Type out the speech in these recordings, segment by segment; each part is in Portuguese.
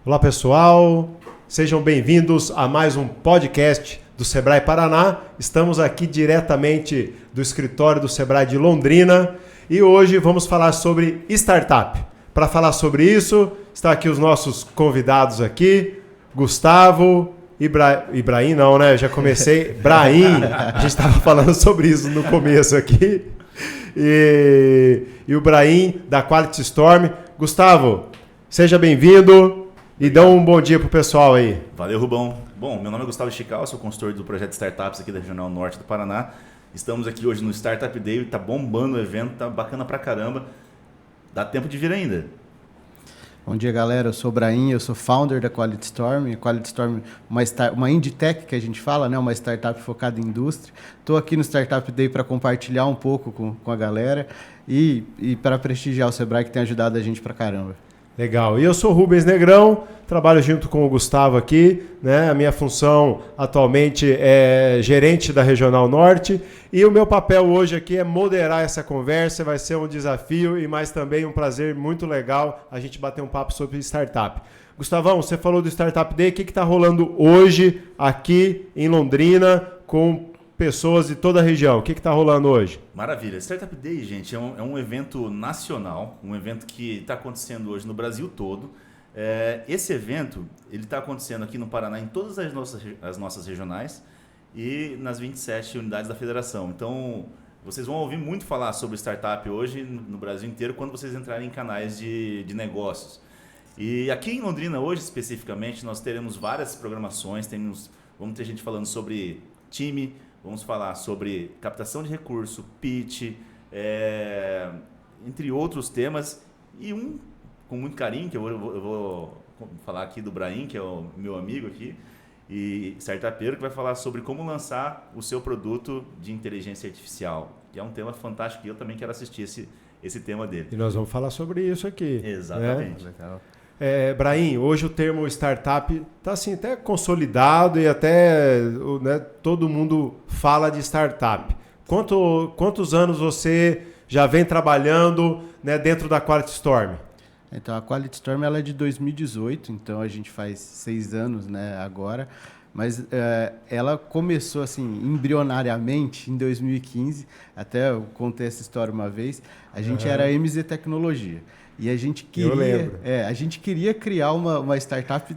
Olá pessoal, sejam bem-vindos a mais um podcast do Sebrae Paraná. Estamos aqui diretamente do escritório do Sebrae de Londrina e hoje vamos falar sobre startup. Para falar sobre isso, estão aqui os nossos convidados aqui, Gustavo, Ibrahim não, né? Já comecei, Brahim, a gente estava falando sobre isso no começo aqui. E o Brahim da Quality Storm. Gustavo, seja bem-vindo. E dá um bom dia pro pessoal aí. Valeu, Rubão. Bom, meu nome é Gustavo Chical, sou consultor do projeto Startups aqui da Regional Norte do Paraná. Estamos aqui hoje no Startup Day, tá bombando o evento, tá bacana pra caramba. Dá tempo de vir ainda. Bom dia, galera. Eu sou o Brahim, eu sou founder da Quality Storm. A Quality Storm é uma indie tech que a gente fala, né? Uma startup focada em indústria. Estou aqui no Startup Day para compartilhar um pouco com a galera e para prestigiar o Sebrae, que tem ajudado a gente pra caramba. Legal. E eu sou o Rubens Negrão, trabalho junto com o Gustavo aqui, né? A minha função atualmente é gerente da Regional Norte e o meu papel hoje aqui é moderar essa conversa, vai ser um desafio e mais também um prazer muito legal a gente bater um papo sobre startup. Gustavão, você falou do Startup Day, o que está rolando hoje aqui em Londrina com pessoas de toda a região? O que está rolando hoje? Maravilha. Startup Day, gente, é um evento nacional, um evento que está acontecendo hoje no Brasil todo. Esse evento ele está acontecendo aqui no Paraná, em todas as nossas regionais e nas 27 unidades da federação. Então, vocês vão ouvir muito falar sobre startup hoje no Brasil inteiro quando vocês entrarem em canais de negócios. E aqui em Londrina, hoje especificamente, nós teremos várias programações. Vamos ter gente falando sobre time, vamos falar sobre captação de recurso, pitch, entre outros temas. E com muito carinho, que eu vou falar aqui do Brahim, que é o meu amigo aqui, e startupeiro, que vai falar sobre como lançar o seu produto de inteligência artificial, que é um tema fantástico e eu também quero assistir esse tema dele. E nós vamos falar sobre isso aqui. Exatamente. Né? Brahim, hoje o termo startup está assim, até consolidado e até né, todo mundo fala de startup. Quantos anos você já vem trabalhando né, dentro da Quality Storm? Então, a Quality Storm ela é de 2018, então a gente faz 6 anos né, agora. Mas ela começou assim, embrionariamente em 2015, até eu contei essa história uma vez, a gente era MZ Tecnologia. E a gente queria criar uma startup.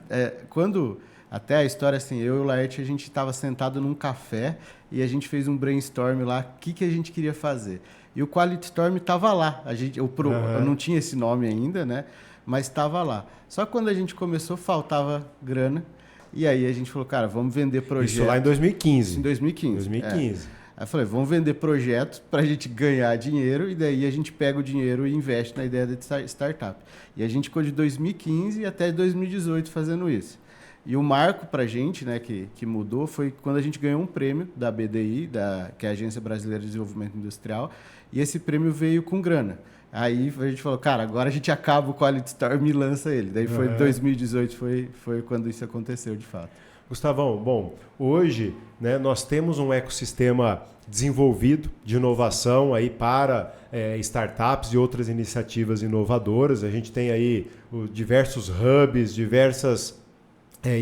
Quando até a história assim, eu e o Laerte, a gente estava sentado num café e a gente fez um brainstorm lá, o que a gente queria fazer. E o Quality Storm estava lá. Eu não tinha esse nome ainda, né? Mas estava lá. Só que quando a gente começou, faltava grana. E aí a gente falou, cara, vamos vender projetos. Isso lá em 2015. Em 2015. 2015. Aí eu falei, vamos vender projetos para a gente ganhar dinheiro e daí a gente pega o dinheiro e investe na ideia de startup. E a gente ficou de 2015 até 2018 fazendo isso. E o marco para a gente, né, que mudou, foi quando a gente ganhou um prêmio da BDI, que é a Agência Brasileira de Desenvolvimento Industrial, e esse prêmio veio com grana. Aí a gente falou, cara, agora a gente acaba o Quality Storm e lança ele. Daí foi 2018, foi quando isso aconteceu de fato. Gustavão, bom, hoje né, nós temos um ecossistema desenvolvido de inovação aí para startups e outras iniciativas inovadoras. A gente tem aí diversos hubs, diversas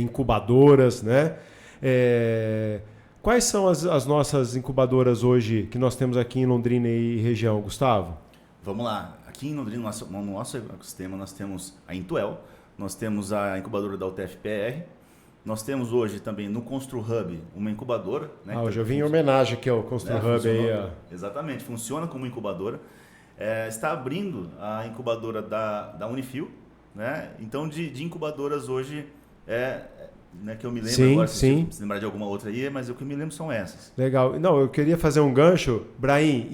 incubadoras, né? Quais são as nossas incubadoras hoje que nós temos aqui em Londrina e região, Gustavo? Vamos lá. Aqui em Londrina, no nosso ecossistema, nós temos a Intuel, nós temos a incubadora da UTFPR, nós temos hoje também no Constru Hub uma incubadora. Né, hoje eu vim em homenagem aqui ao Constru Hub. Exatamente, funciona como incubadora. Está abrindo a incubadora da Unifil. Né? Então, de incubadoras hoje, né, que eu me lembro sim, agora, sim. Se lembrar de alguma outra aí, mas o que eu me lembro são essas. Legal. Não, eu queria fazer um gancho. Brahim,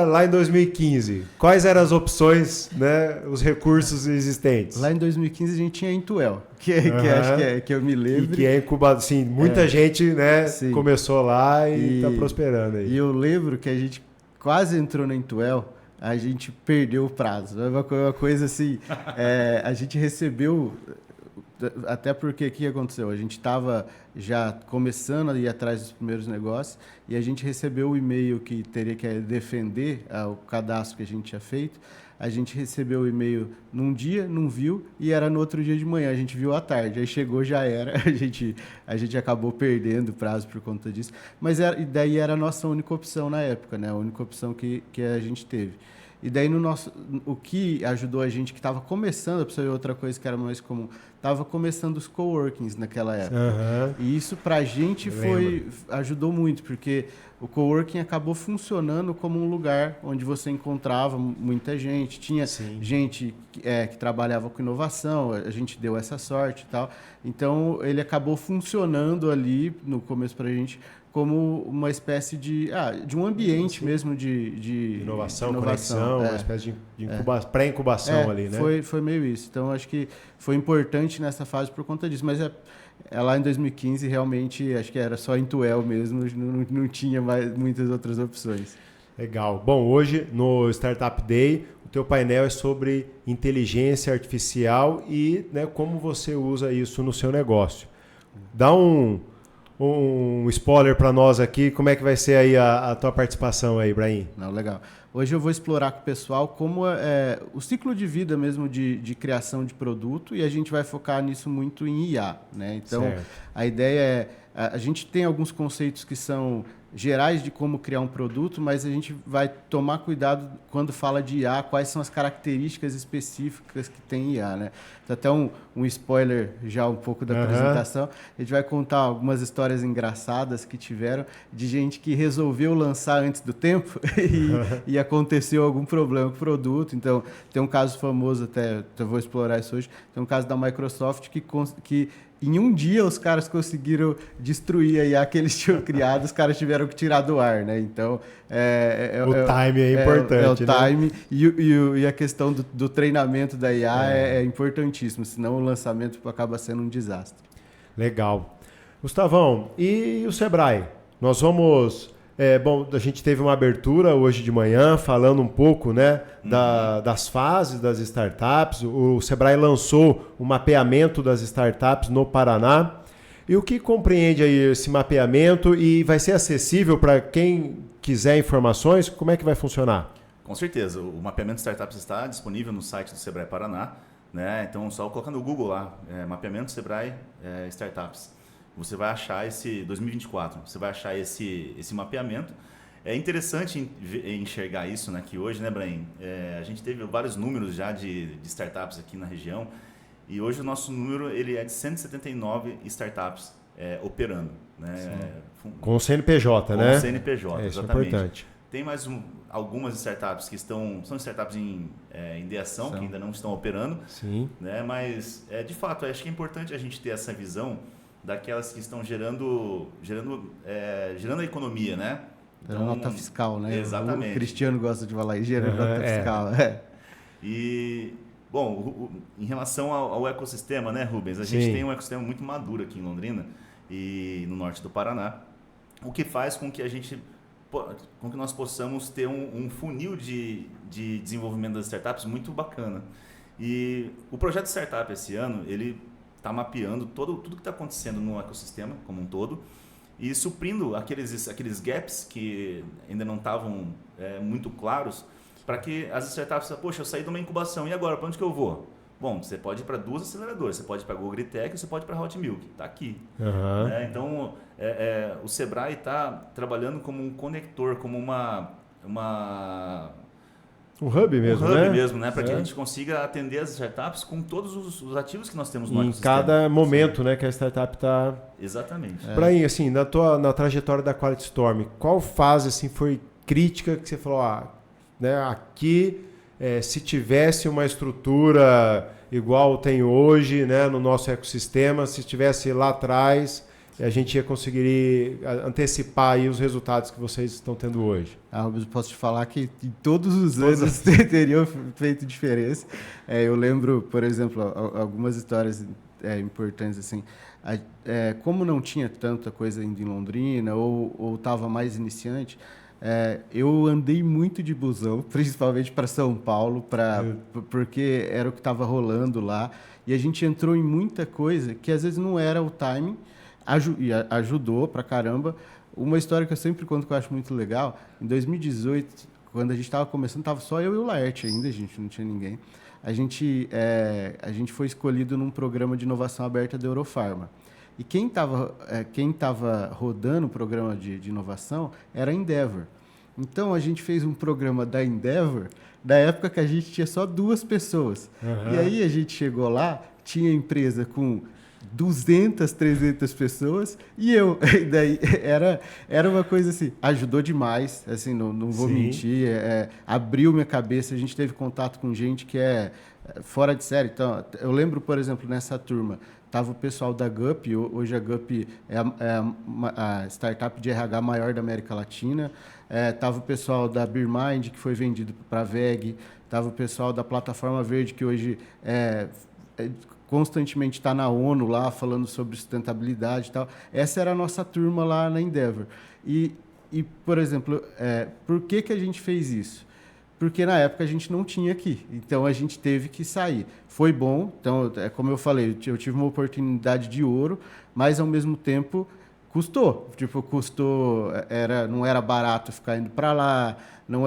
lá em 2015, quais eram as opções, né, os recursos existentes? Lá em 2015 a gente tinha a Intuel, que acho que eu me lembro. E que é incubado, sim, muita gente né, começou lá e está prosperando aí. E eu lembro que a gente quase entrou na Intuel, a gente perdeu o prazo. Uma coisa assim, a gente recebeu... Até porque o que aconteceu? A gente estava já começando a ir atrás dos primeiros negócios e a gente recebeu o e-mail que teria que defender o cadastro que a gente tinha feito. A gente recebeu o e-mail num dia, não viu, e era no outro dia de manhã. A gente viu à tarde. Aí chegou, já era. A gente acabou perdendo o prazo por conta disso. Mas daí era a nossa única opção na época, né? A única opção que a gente teve. E daí o que ajudou a gente, que estava começando, a pessoa outra coisa que era mais comum, estava começando os coworkings naquela época. Uhum. E isso para a gente ajudou muito, porque o coworking acabou funcionando como um lugar onde você encontrava muita gente, tinha gente que trabalhava com inovação, a gente deu essa sorte e tal. Então ele acabou funcionando ali no começo para a gente como uma espécie de um ambiente mesmo de inovação, conexão, uma espécie de pré-incubação ali, né? Foi meio isso. Então, acho que foi importante nessa fase por conta disso. Mas lá em 2015, realmente, acho que era só Intuel mesmo, não tinha mais muitas outras opções. Legal. Bom, hoje no Startup Day, o teu painel é sobre inteligência artificial e, né, como você usa isso no seu negócio. Dá um spoiler para nós aqui, como é que vai ser aí a tua participação aí, Ibrahim? Não, legal. Hoje eu vou explorar com o pessoal como o ciclo de vida mesmo de criação de produto, e a gente vai focar nisso muito em IA, né? Então, a ideia a gente tem alguns conceitos que são gerais de como criar um produto, mas a gente vai tomar cuidado quando fala de IA, quais são as características específicas que tem IA, né? Então, até um spoiler já um pouco da apresentação, a gente vai contar algumas histórias engraçadas que tiveram de gente que resolveu lançar antes do tempo e aconteceu algum problema com o produto. Então, tem um caso famoso, até eu vou explorar isso hoje, tem um caso da Microsoft que em um dia os caras conseguiram destruir a IA que eles tinham criado, os caras tiveram que tirar do ar, né? Então, o time é importante, o time, né? E a questão do treinamento da IA é importantíssimo, senão o lançamento acaba sendo um desastre. Legal. Gustavão, e o Sebrae? Nós vamos... bom, a gente teve uma abertura hoje de manhã falando um pouco, né, das fases das startups. O Sebrae lançou o mapeamento das startups no Paraná. E o que compreende aí esse mapeamento e vai ser acessível para quem quiser informações? Como é que vai funcionar? Com certeza. O mapeamento de startups está disponível no site do Sebrae Paraná, né? Então, só colocando no Google lá, mapeamento Sebrae Startups. Você vai achar esse 2024, você vai achar esse mapeamento. É interessante enxergar isso, né, que hoje, né, Brahim, a gente teve vários números já de startups aqui na região, e hoje o nosso número ele é de 179 startups operando. Né, com o CNPJ, né? Com o CNPJ, isso exatamente. É importante. Tem mais algumas startups que são startups em ideação, que ainda não estão operando. Sim. Né, mas, de fato, acho que é importante a gente ter essa visão daquelas que estão gerando a economia, né? Então, nota fiscal, né? Exatamente. O Cristiano gosta de falar aí, gerando nota fiscal. E, bom, em relação ao ecossistema, né, Rubens? A gente tem um ecossistema muito maduro aqui em Londrina e no norte do Paraná, o que faz com que nós possamos ter um funil de desenvolvimento das startups muito bacana. E o projeto Startup esse ano, ele está mapeando tudo que está acontecendo no ecossistema como um todo e suprindo aqueles gaps que ainda não estavam muito claros, para que as startups, poxa, eu saí de uma incubação, e agora, para onde que eu vou? Bom, você pode ir para 2 aceleradoras, você pode ir para a Google Tech, você pode ir para a Hot Milk, está aqui. Então, o Sebrae está trabalhando como um conector, como um hub mesmo, né? Um hub mesmo, né? Para que a gente consiga atender as startups com todos os ativos que nós temos no ecossistema. Em cada momento, né, que a startup está... Exatamente. Brian, assim, na trajetória da Quality Storm, qual fase assim, foi crítica que você falou, né, aqui, se tivesse uma estrutura igual tem hoje, né, no nosso ecossistema, se estivesse lá atrás, a gente ia conseguir antecipar aí os resultados que vocês estão tendo hoje? Rubens, posso te falar que em todos os anos teriam feito diferença. Eu lembro, por exemplo, algumas histórias importantes assim. Como não tinha tanta coisa ainda em Londrina ou estava mais iniciante, eu andei muito de busão, principalmente para São Paulo, porque era o que estava rolando lá. E a gente entrou em muita coisa que às vezes não era o timing, ajudou pra caramba. Uma história que eu sempre conto que eu acho muito legal, em 2018, quando a gente estava começando, estava só eu e o Laerte ainda, a gente não tinha ninguém. A gente foi escolhido num programa de inovação aberta da Eurofarma. E quem estava rodando o programa de inovação era a Endeavor. Então, a gente fez um programa da Endeavor, da época que a gente tinha só 2 pessoas. E aí, a gente chegou lá, tinha empresa com 200, 300 pessoas e eu. E daí, era uma coisa assim, ajudou demais, assim, não vou mentir, abriu minha cabeça, a gente teve contato com gente que é fora de série. Então, eu lembro, por exemplo, nessa turma, estava o pessoal da GUP, hoje a GUP é a startup de RH maior da América Latina. Estava o pessoal da BeerMind, que foi vendido para a VEG. Estava o pessoal da Plataforma Verde, que hoje constantemente está na ONU lá, falando sobre sustentabilidade e tal. Essa era a nossa turma lá na Endeavor. E por exemplo, por que a gente fez isso? Porque na época a gente não tinha aqui, então a gente teve que sair. Foi bom, então, como eu falei, eu tive uma oportunidade de ouro, mas ao mesmo tempo custou. Custou, não era barato ficar indo para lá, não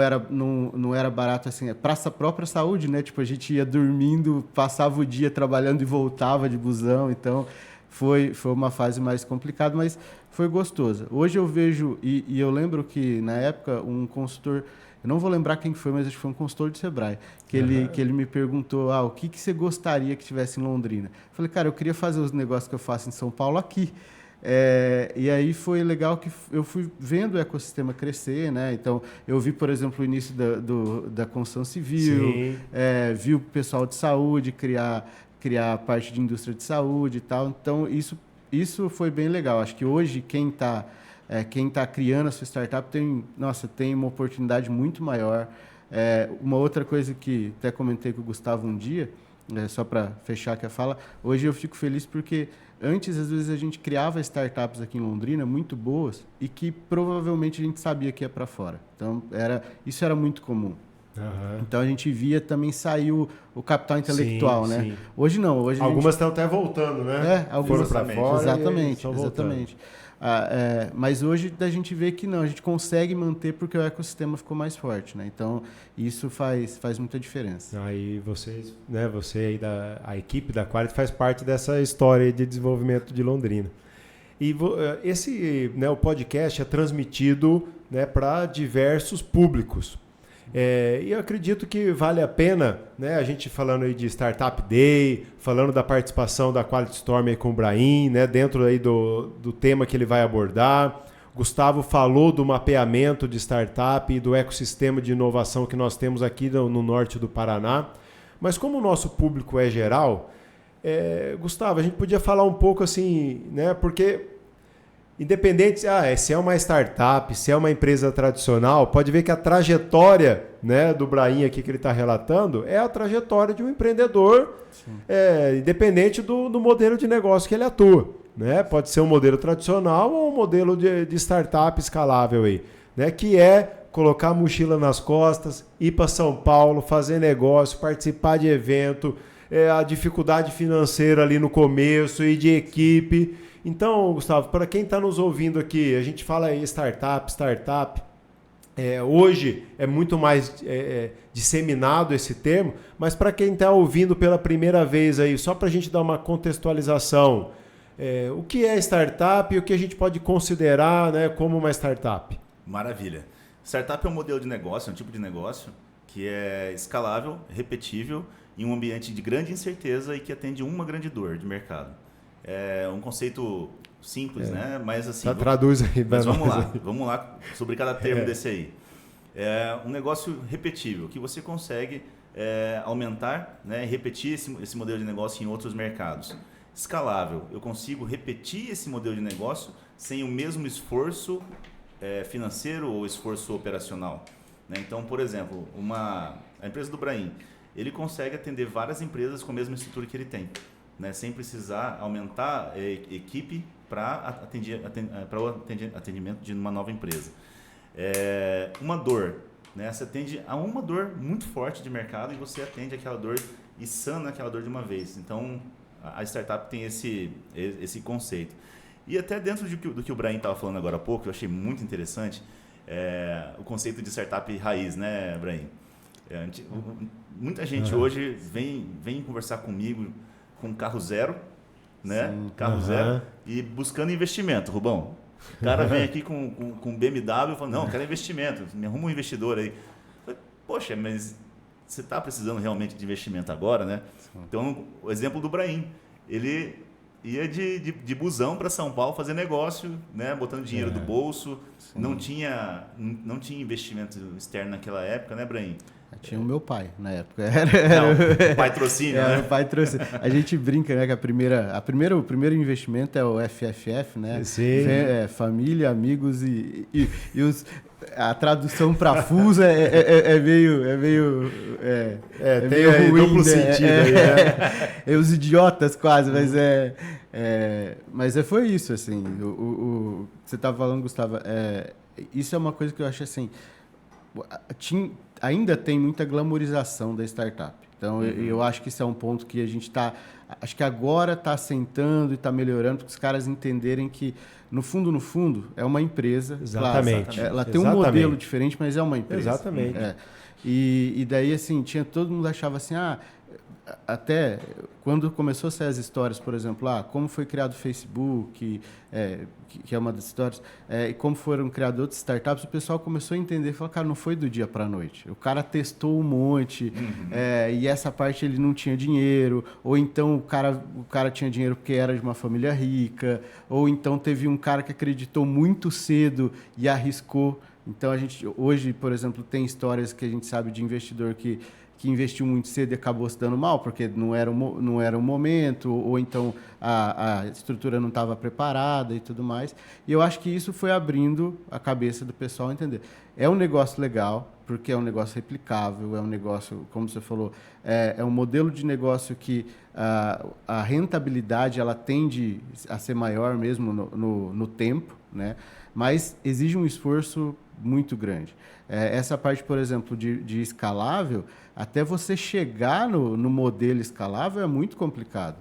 era barato assim, para a própria saúde, né? A gente ia dormindo, passava o dia trabalhando e voltava de busão, então foi uma fase mais complicada, mas foi gostosa. Hoje eu vejo, e eu lembro que na época um consultor, eu não vou lembrar quem foi, mas acho que foi um consultor de Sebrae, que ele me perguntou, o que você gostaria que tivesse em Londrina? Eu falei, cara, eu queria fazer os negócios que eu faço em São Paulo aqui. E aí foi legal que eu fui vendo o ecossistema crescer, né? Então, eu vi, por exemplo, o início da construção civil, vi o pessoal de saúde criar a parte de indústria de saúde e tal. Então, isso foi bem legal. Acho que hoje quem está criando a sua startup tem uma oportunidade muito maior. Uma outra coisa que até comentei com o Gustavo um dia, só para fechar aqui a fala, hoje eu fico feliz porque antes, às vezes, a gente criava startups aqui em Londrina muito boas e que provavelmente a gente sabia que ia para fora. Então, isso era muito comum. Então, a gente via também sair o capital intelectual, sim, né? Sim. Hoje não. Hoje algumas estão até voltando, né? Algumas para fora. Exatamente. Mas hoje a gente vê que não, a gente consegue manter porque o ecossistema ficou mais forte, né? Então, isso faz muita diferença. Aí vocês, né, você aí a equipe da Quality faz parte dessa história de desenvolvimento de Londrina. E o podcast é transmitido, né, para diversos públicos. E eu acredito que vale a pena, né, a gente falando aí de Startup Day, falando da participação da Quality Storm aí com o Brahim, né, dentro aí do tema que ele vai abordar. Gustavo falou do mapeamento de startup e do ecossistema de inovação que nós temos aqui no norte do Paraná. Mas como o nosso público é geral, Gustavo, a gente podia falar um pouco assim, né, porque independente se é uma startup, se é uma empresa tradicional, pode ver que a trajetória, né, do Brahim aqui que ele está relatando é a trajetória de um empreendedor, independente do modelo de negócio que ele atua. Né? Pode ser um modelo tradicional ou um modelo de startup escalável, aí, né? Que é colocar a mochila nas costas, ir para São Paulo, fazer negócio, participar de evento, a dificuldade financeira ali no começo e de equipe. Então, Gustavo, para quem está nos ouvindo aqui, a gente fala aí startup. Hoje é muito mais disseminado esse termo, mas para quem está ouvindo pela primeira vez aí, só para a gente dar uma contextualização, o que é startup e o que a gente pode considerar, né, como uma startup? Maravilha. Startup é um modelo de negócio, é um tipo de negócio que é escalável, repetível, em um ambiente de grande incerteza e que atende uma grande dor de mercado. É um conceito simples, né? Mas assim... Traduz aí. Mas vamos lá sobre cada termo desse aí. É um negócio repetível, que você consegue aumentar, né, e repetir esse modelo de negócio em outros mercados. Escalável, eu consigo repetir esse modelo de negócio sem o mesmo esforço financeiro ou esforço operacional. Né? Então, por exemplo, a empresa do Brahim, ele consegue atender várias empresas com a mesma estrutura que ele tem. Né, sem precisar aumentar a equipe para o atendimento de uma nova empresa. uma dor, né? Você atende a uma dor muito forte de mercado e você atende aquela dor e sana aquela dor de uma vez. Então, a startup tem esse conceito. E até dentro do que o Brahim estava falando agora há pouco, eu achei muito interessante o conceito de startup raiz, né, Brahim? Muita gente hoje vem conversar comigo com carro zero, né? Sim. Carro zero e buscando investimento, Rubão. O cara vem aqui com BMW e fala, não, eu quero investimento, me arruma um investidor aí. Eu falei, poxa, mas você está precisando realmente de investimento agora, né? Sim. Então, o exemplo do Brahim, ele ia de busão para São Paulo fazer negócio, né? Botando dinheiro do bolso, não tinha investimento externo naquela época, né, Brahim? Tinha o meu pai na época. Não, patrocínio, né? O patrocínio. A gente brinca, né, que o primeiro investimento é o FFF, né? Sim. Família, amigos e a tradução para FUS é meio tem meio ruim, duplo né? sentido aí, né? Os idiotas quase, mas foi isso, assim. Você estava falando, Gustavo, isso é uma coisa que eu acho assim, ainda tem muita glamorização da startup. Então, eu acho que isso é um ponto que a gente acho que agora está assentando e está melhorando, para os caras entenderem que, no fundo, é uma empresa. Exatamente. Claro, ela tem um modelo diferente, mas é uma empresa. Exatamente. E daí, assim, todo mundo achava assim, até quando começou a sair as histórias, por exemplo, como foi criado o Facebook, que é uma das histórias, e como foram criadas outras startups, o pessoal começou a entender, falou, cara, não foi do dia para a noite. O cara testou um monte, e essa parte ele não tinha dinheiro, ou então o cara tinha dinheiro porque era de uma família rica, ou então teve um cara que acreditou muito cedo e arriscou. Então, a gente hoje, por exemplo, tem histórias que a gente sabe de investidor que investiu muito cedo e acabou se dando mal, porque não era o momento, ou então a estrutura não estava preparada e tudo mais. E eu acho que isso foi abrindo a cabeça do pessoal a entender. É um negócio legal, porque é um negócio replicável, é um negócio, como você falou, é um modelo de negócio que a rentabilidade ela tende a ser maior mesmo no tempo, né? Mas exige um esforço muito grande. Essa parte, por exemplo, de escalável, até você chegar no modelo escalável é muito complicado.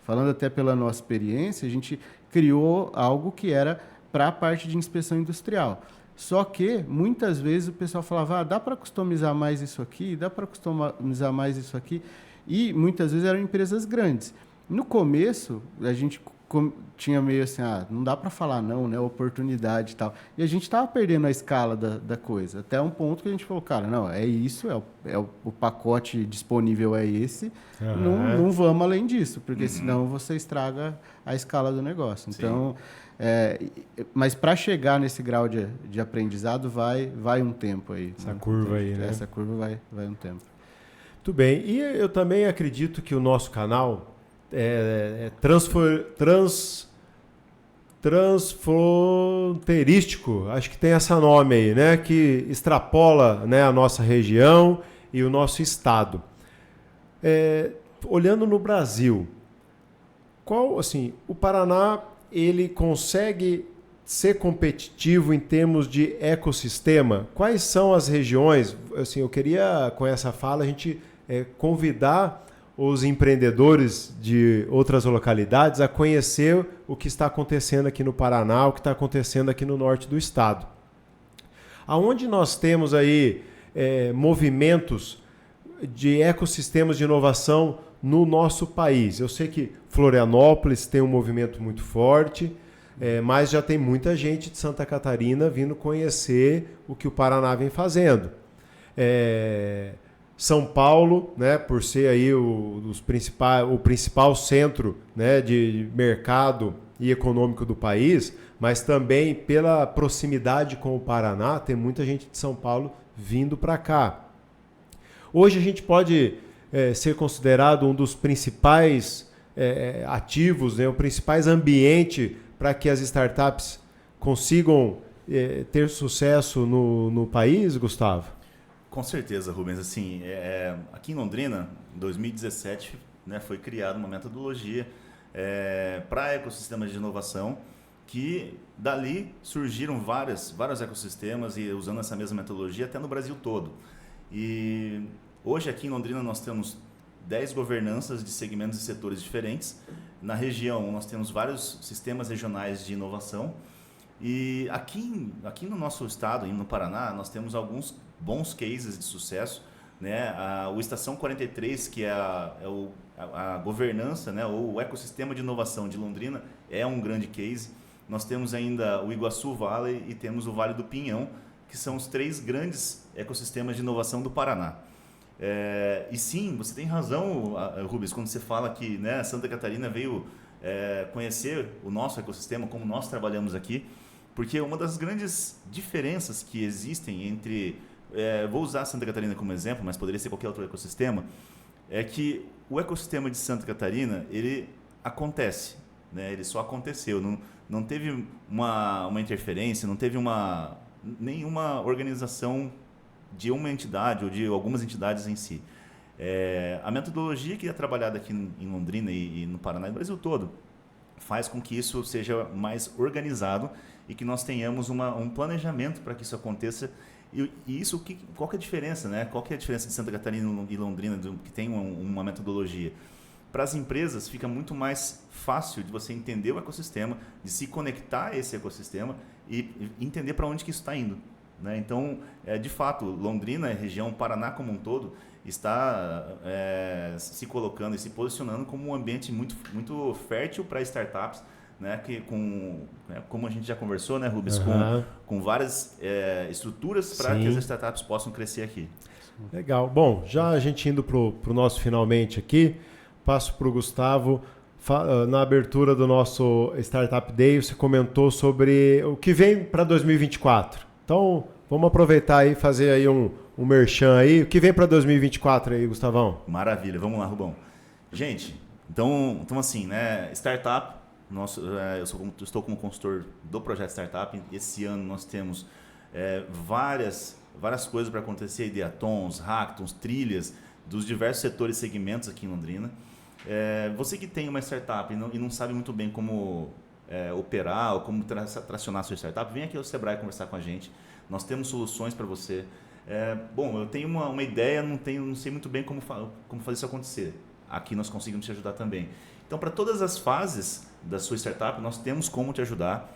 Falando até pela nossa experiência, a gente criou algo que era para a parte de inspeção industrial. Só que, muitas vezes, o pessoal falava, dá para customizar mais isso aqui, dá para customizar mais isso aqui, e muitas vezes eram empresas grandes. No começo, a gente tinha meio assim, não dá para falar não, né, oportunidade e tal. E a gente estava perdendo a escala da coisa, até um ponto que a gente falou, cara, não, é isso, o pacote disponível é esse, não vamos além disso, porque senão você estraga a escala do negócio. Então, mas para chegar nesse grau de aprendizado vai um tempo aí. Essa curva aí, né? Essa curva vai um tempo. Muito bem. E eu também acredito que o nosso canal transfronteirístico, acho que tem essa nome aí, né? Que extrapola, né, a nossa região e o nosso estado. Olhando no Brasil, o Paraná ele consegue ser competitivo em termos de ecossistema? Quais são as regiões? Assim, eu queria, com essa fala, a gente convidar os empreendedores de outras localidades a conhecer o que está acontecendo aqui no Paraná, o que está acontecendo aqui no norte do estado. Aonde nós temos aí movimentos de ecossistemas de inovação no nosso país. Eu sei que Florianópolis tem um movimento muito forte, mas já tem muita gente de Santa Catarina vindo conhecer o que o Paraná vem fazendo. São Paulo, né, por ser aí o principal centro, né, de mercado e econômico do país, mas também pela proximidade com o Paraná, tem muita gente de São Paulo vindo para cá. Hoje a gente pode ser considerado um dos principais ativos, né, o principais ambiente para que as startups consigam ter sucesso no país, Gustavo? Com certeza, Rubens. Assim, aqui em Londrina, em 2017, né, foi criada uma metodologia para ecossistemas de inovação que dali surgiram vários ecossistemas e usando essa mesma metodologia até no Brasil todo. E hoje aqui em Londrina nós temos 10 governanças de segmentos e setores diferentes. Na região nós temos vários sistemas regionais de inovação. E aqui no nosso estado, no Paraná, nós temos alguns bons cases de sucesso, né? O Estação 43, que é a governança, né? Ou o ecossistema de inovação de Londrina, é um grande case. Nós temos ainda o Iguaçu Valley e temos o Vale do Pinhão, que são os 3 grandes ecossistemas de inovação do Paraná. E sim, você tem razão, Rubens, quando você fala que, né, Santa Catarina veio conhecer o nosso ecossistema, como nós trabalhamos aqui, porque uma das grandes diferenças que existem entre, vou usar Santa Catarina como exemplo, mas poderia ser qualquer outro ecossistema, é que o ecossistema de Santa Catarina, ele acontece, né? Ele só aconteceu, não teve uma interferência, não teve nenhuma organização de uma entidade ou de algumas entidades em si. A metodologia que é trabalhada aqui em Londrina e no Paraná e no Brasil todo faz com que isso seja mais organizado e que nós tenhamos um planejamento para que isso aconteça. E isso, qual que é a diferença, né? Qual que é a diferença de Santa Catarina e Londrina, que tem uma metodologia? Para as empresas fica muito mais fácil de você entender o ecossistema, de se conectar a esse ecossistema e entender para onde que isso está indo, né? Então, de fato, Londrina, a região, Paraná como um todo, está se colocando e se posicionando como um ambiente muito, muito fértil para startups, né? Que como a gente já conversou, né, Rubens, com várias estruturas para que as startups possam crescer aqui. Legal. Bom, já a gente indo para o nosso finalmente aqui, passo para o Gustavo. Na abertura do nosso Startup Day, você comentou sobre o que vem para 2024. Então, vamos aproveitar e fazer aí um merchan aí. O que vem para 2024 aí, Gustavão? Maravilha. Vamos lá, Rubão. Gente, então assim, né? Startup, eu estou como consultor do projeto Startup. Esse ano nós temos várias coisas para acontecer, ideatons, hackathons, trilhas dos diversos setores e segmentos aqui em Londrina. Você que tem uma startup e não sabe muito bem como operar ou como tracionar a sua startup, vem aqui ao Sebrae conversar com a gente. Nós temos soluções para você. Bom, eu tenho uma ideia, não sei muito bem como fazer isso acontecer. Aqui nós conseguimos te ajudar também. Então, para todas as fases da sua startup, nós temos como te ajudar.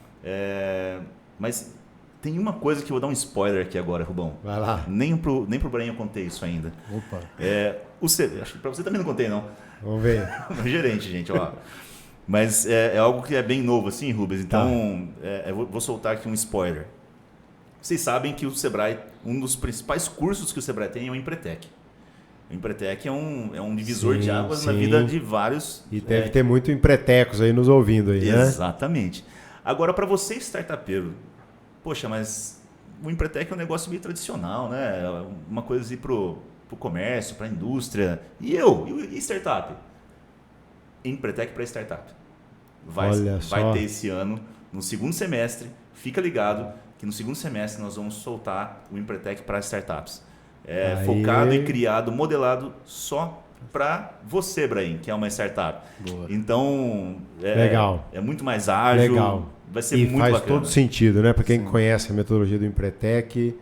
Mas tem uma coisa que eu vou dar um spoiler aqui agora, Rubão. Vai lá. Nem pro Brian eu contei isso ainda. Opa. Acho que para você também não contei, não. Vamos ver. O gerente, gente, ó. Mas é algo que é bem novo, assim, Rubens. Então, eu vou soltar aqui um spoiler. Vocês sabem que o Sebrae, um dos principais cursos que o Sebrae tem é o Empretec. O Empretec é um divisor de águas na vida de vários... E deve ter muito empretecos aí nos ouvindo aí, né? Exatamente. Agora, para você, startupeiro, poxa, mas o Empretec é um negócio meio tradicional, né? Uma coisa assim pro comércio, para a indústria. E startup? Empretec para startup. Vai ter esse ano, no segundo semestre, fica ligado que no segundo semestre nós vamos soltar o Empretec para startups. Focado e criado, modelado só para você, Brahim, que é uma startup. Boa. Então, legal. É muito mais ágil. Legal. Vai ser muito bacana. E faz todo sentido, né? Para quem conhece a metodologia do Empretec,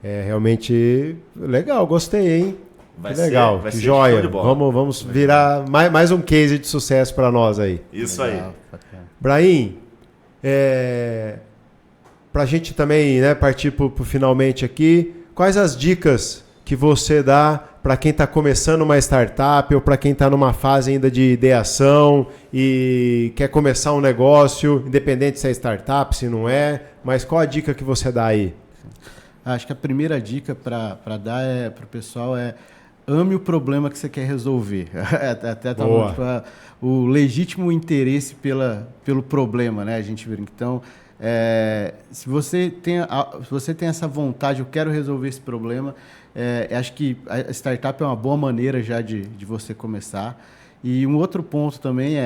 realmente legal, gostei, hein? Vai legal, vai que ser joia. Show de bola. Vamos virar mais um case de sucesso para nós aí. Isso legal, aí. Bacana. Brahim, para a gente também, né, partir para o finalmente aqui, quais as dicas que você dá para quem está começando uma startup ou para quem está numa fase ainda de ideação e quer começar um negócio, independente se é startup, se não é, mas qual a dica que você dá aí? Acho que a primeira dica para dar para o pessoal é ame o problema que você quer resolver. Até o legítimo interesse pelo problema, né? A gente brinca. Então, se você tem essa vontade, eu quero resolver esse problema, acho que a startup é uma boa maneira já de você começar. E um outro ponto também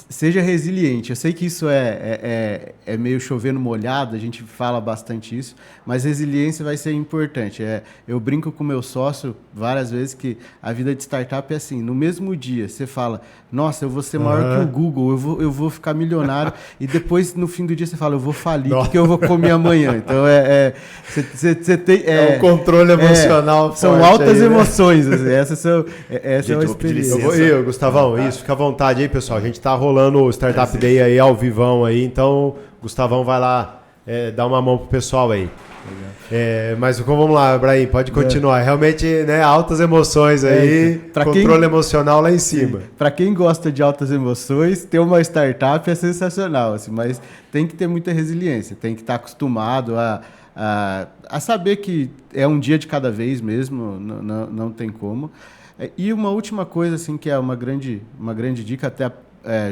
seja resiliente. Eu sei que isso é meio chovendo molhado, a gente fala bastante isso, mas resiliência vai ser importante. Eu brinco com o meu sócio várias vezes que a vida de startup é assim, no mesmo dia você fala, nossa, eu vou ser maior que o Google, eu vou ficar milionário, e depois no fim do dia você fala, eu vou falir, porque eu vou comer amanhã. Então você tem... um controle emocional são forte altas aí, emoções, assim, essa é uma Gustavão, experiência. isso, fica à vontade aí, pessoal. A gente tá rolando o Startup Day aí ao vivão aí, então Gustavão vai lá dar uma mão pro pessoal aí. Mas vamos lá, Ibrahim, pode continuar. Realmente, né, altas emoções aí, controle emocional lá em cima. Para quem gosta de altas emoções, ter uma startup é sensacional, assim, mas tem que ter muita resiliência, tem que estar acostumado a saber que é um dia de cada vez mesmo, não tem como. E uma última coisa, assim, que é uma grande dica, até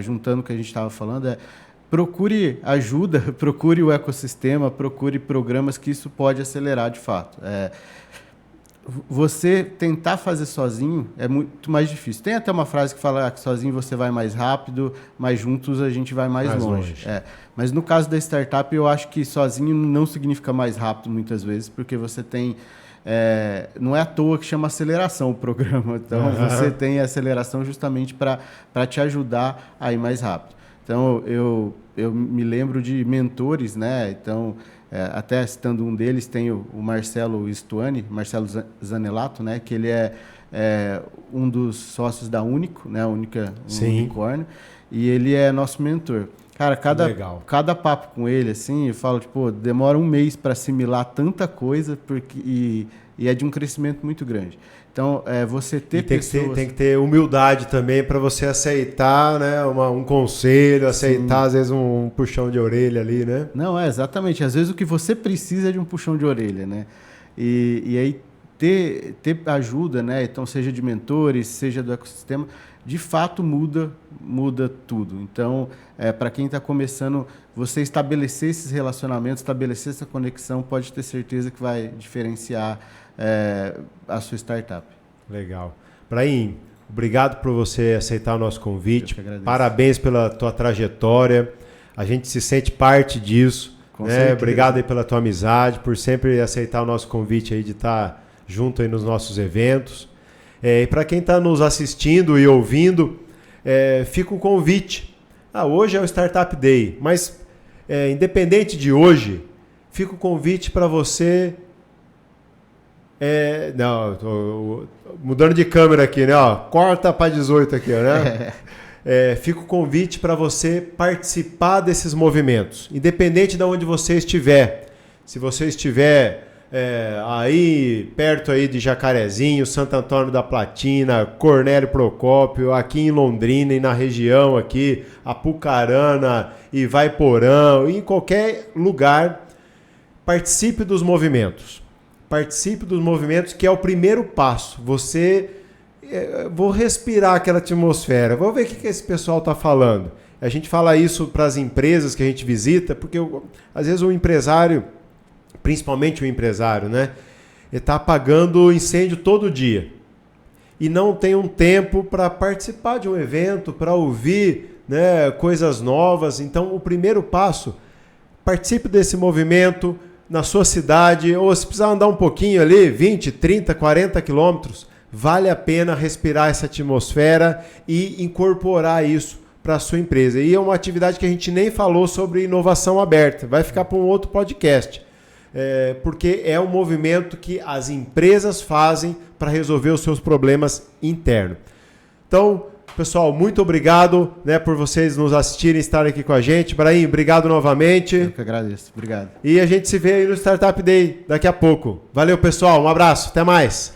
juntando o que a gente estava falando, procure ajuda, procure o ecossistema, procure programas que isso pode acelerar de fato. Você tentar fazer sozinho é muito mais difícil. Tem até uma frase que fala que sozinho você vai mais rápido, mas juntos a gente vai mais longe. Mas no caso da startup, eu acho que sozinho não significa mais rápido muitas vezes, porque você tem... não é à toa que chama aceleração o programa. Então, você tem a aceleração justamente para te ajudar a ir mais rápido. Então, eu me lembro de mentores, né? Então, até citando um deles, tem o Marcelo Stuani, Marcelo Zanelato, né? Que ele é um dos sócios da Único, né? Um unicórnio, e ele é nosso mentor. Cara, cada papo com ele, assim, eu falo, tipo, demora um mês para assimilar tanta coisa e é de um crescimento muito grande. Então, você ter pessoas... Tem que ter humildade também para você aceitar, né, um conselho, aceitar, às vezes, um puxão de orelha ali, né? Não, exatamente. Às vezes o que você precisa é de um puxão de orelha, né? E aí ter ajuda, né? Então, seja de mentores, seja do ecossistema, de fato muda tudo. Então, para quem está começando, você estabelecer esses relacionamentos, estabelecer essa conexão, pode ter certeza que vai diferenciar a sua startup. Legal. Ibrahim, obrigado por você aceitar o nosso convite. Parabéns pela tua trajetória. A gente se sente parte disso. Né? Obrigado aí pela tua amizade, por sempre aceitar o nosso convite aí de estar junto aí nos nossos eventos. E para quem está nos assistindo e ouvindo, fica o convite. Hoje é o Startup Day, mas independente de hoje, fica o convite para você... mudando de câmera aqui, né? Corta para 18 aqui, né? Fica o convite para você participar desses movimentos, independente de onde você estiver. Se você estiver aí perto aí de Jacarezinho, Santo Antônio da Platina, Cornélio Procópio, aqui em Londrina e na região aqui, Apucarana, Ivaiporã, em qualquer lugar, participe dos movimentos. Participe dos movimentos, que é o primeiro passo. Vou respirar aquela atmosfera, vou ver o que esse pessoal está falando. A gente fala isso para as empresas que a gente visita, porque às vezes o empresário, principalmente o empresário, né, ele está apagando incêndio todo dia e não tem um tempo para participar de um evento, para ouvir, né, coisas novas. Então, o primeiro passo, participe desse movimento na sua cidade, ou se precisar andar um pouquinho ali, 20, 30, 40 quilômetros, vale a pena respirar essa atmosfera e incorporar isso para a sua empresa. E é uma atividade que a gente nem falou sobre inovação aberta, vai ficar para um outro podcast, porque é um movimento que as empresas fazem para resolver os seus problemas internos. Então, pessoal, muito obrigado, né, por vocês nos assistirem e estarem aqui com a gente. Ibrahim, obrigado novamente. Eu que agradeço. Obrigado. E a gente se vê aí no Startup Day daqui a pouco. Valeu, pessoal. Um abraço. Até mais.